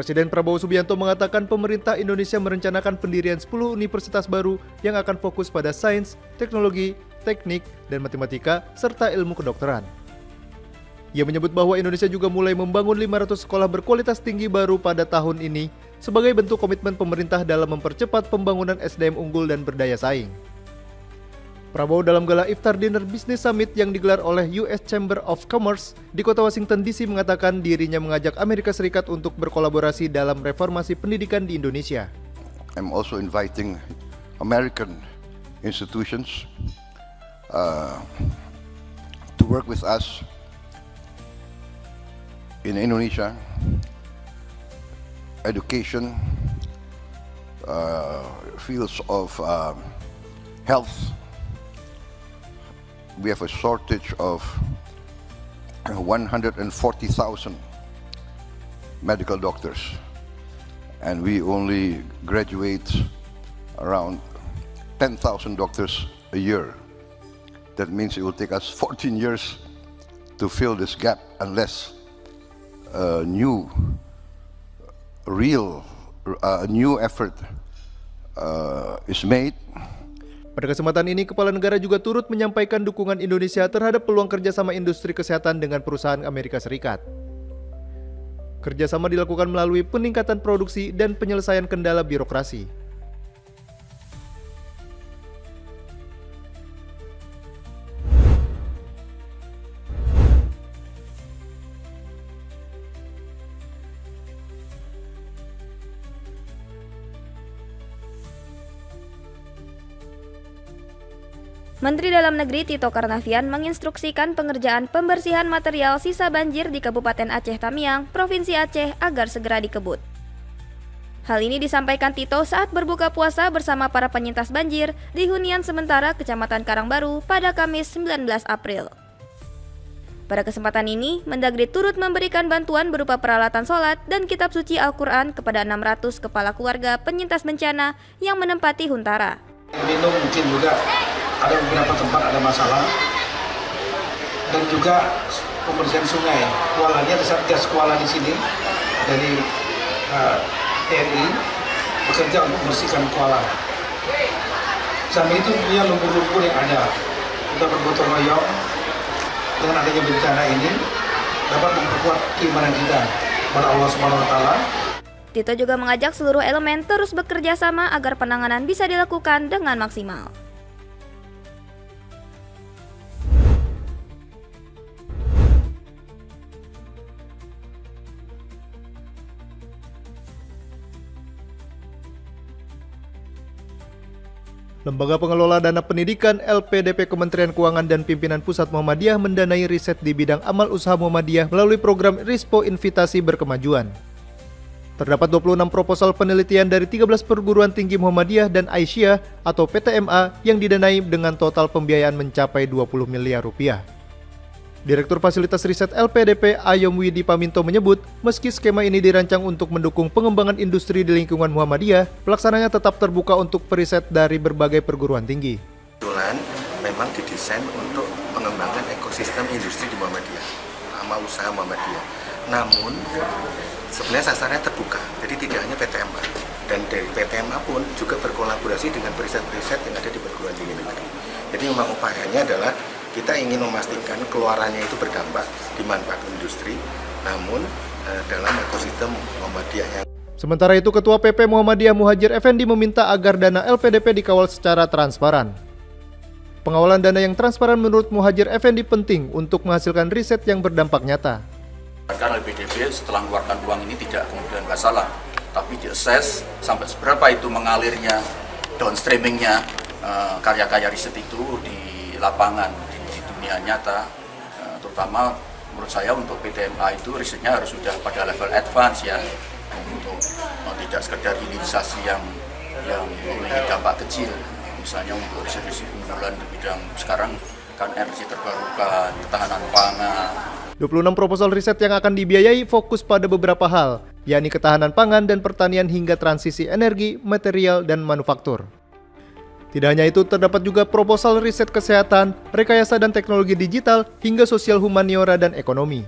Presiden Prabowo Subianto mengatakan pemerintah Indonesia merencanakan pendirian 10 universitas baru yang akan fokus pada sains, teknologi, teknik, dan matematika, serta ilmu kedokteran. Ia menyebut bahwa Indonesia juga mulai membangun 500 sekolah berkualitas tinggi baru pada tahun ini sebagai bentuk komitmen pemerintah dalam mempercepat pembangunan SDM unggul dan berdaya saing. Prabowo dalam gala Iftar Dinner Business Summit yang digelar oleh US Chamber of Commerce di kota Washington DC mengatakan dirinya mengajak Amerika Serikat untuk berkolaborasi dalam reformasi pendidikan di Indonesia. I'm also inviting American institutions to work with us in Indonesia, education, fields of health. We have a shortage of 140,000 medical doctors, and we only graduate around 10,000 doctors a year. That means it will take us 14 years to fill this gap unless a new effort is made. Pada kesempatan ini, Kepala Negara juga turut menyampaikan dukungan Indonesia terhadap peluang kerjasama industri kesehatan dengan perusahaan Amerika Serikat. Kerjasama dilakukan melalui peningkatan produksi dan penyelesaian kendala birokrasi. Menteri Dalam Negeri Tito Karnavian menginstruksikan pengerjaan pembersihan material sisa banjir di Kabupaten Aceh Tamiang, Provinsi Aceh agar segera dikebut. Hal ini disampaikan Tito saat berbuka puasa bersama para penyintas banjir di hunian sementara Kecamatan Karangbaru pada Kamis 19 April. Pada kesempatan ini, Mendagri turut memberikan bantuan berupa peralatan sholat dan kitab suci Al-Quran kepada 600 kepala keluarga penyintas bencana yang menempati Huntara. Minum mungkin juga ada beberapa tempat ada masalah, dan juga pembersihan sungai. Kualanya ada Satgas Kuala di sini dari TNI bekerja untuk membersihkan kuala. Sambil itu punya lumpur-lumpur yang ada, kita bergotong royong dengan adanya bencana ini dapat memperkuat keimanan kita kepada Allah Subhanahu Wa Taala. Tito juga mengajak seluruh elemen terus bekerja sama agar penanganan bisa dilakukan dengan maksimal. Lembaga Pengelola Dana Pendidikan LPDP Kementerian Keuangan dan Pimpinan Pusat Muhammadiyah mendanai riset di bidang amal usaha Muhammadiyah melalui program RISPO Invitasi Berkemajuan. Terdapat 26 proposal penelitian dari 13 perguruan tinggi Muhammadiyah dan Aisyah atau PTMA yang didanai dengan total pembiayaan mencapai 20 miliar rupiah. Direktur Fasilitas Riset LPDP Ayom Widi Paminto menyebut, meski skema ini dirancang untuk mendukung pengembangan industri di lingkungan Muhammadiyah, pelaksananya tetap terbuka untuk periset dari berbagai perguruan tinggi. Kebetulan memang didesain untuk mengembangkan ekosistem industri di Muhammadiyah, amal usaha Muhammadiyah. Namun sebenarnya sasarannya terbuka, jadi tidak hanya PTMA, dan dari PTMA pun juga berkolaborasi dengan periset-periset yang ada di perguruan tinggi negeri. Jadi memang upayanya adalah kita ingin memastikan keluarannya itu berdampak di manfaat industri, namun dalam ekosistem Muhammadiyah. Sementara itu, Ketua PP Muhammadiyah Muhajir Effendi meminta agar dana LPDP dikawal secara transparan. Pengawalan dana yang transparan menurut Muhajir Effendi penting untuk menghasilkan riset yang berdampak nyata. Karena LPDP setelah mengeluarkan uang ini tidak kemudian nggak salah, tapi diakses sampai seberapa itu mengalirnya, downstreamingnya karya-karya riset itu di lapangan, di dunia nyata, terutama menurut saya untuk PTMA itu risetnya harus sudah pada level advance ya, untuk tidak sekedar hilirisasi yang memiliki dampak kecil, misalnya untuk riset-riset unggulan di bidang sekarang kan energi terbarukan, ketahanan pangan. 26 proposal riset yang akan dibiayai fokus pada beberapa hal, yakni ketahanan pangan dan pertanian hingga transisi energi, material, dan manufaktur. Tidak hanya itu, terdapat juga proposal riset kesehatan, rekayasa dan teknologi digital, hingga sosial humaniora dan ekonomi.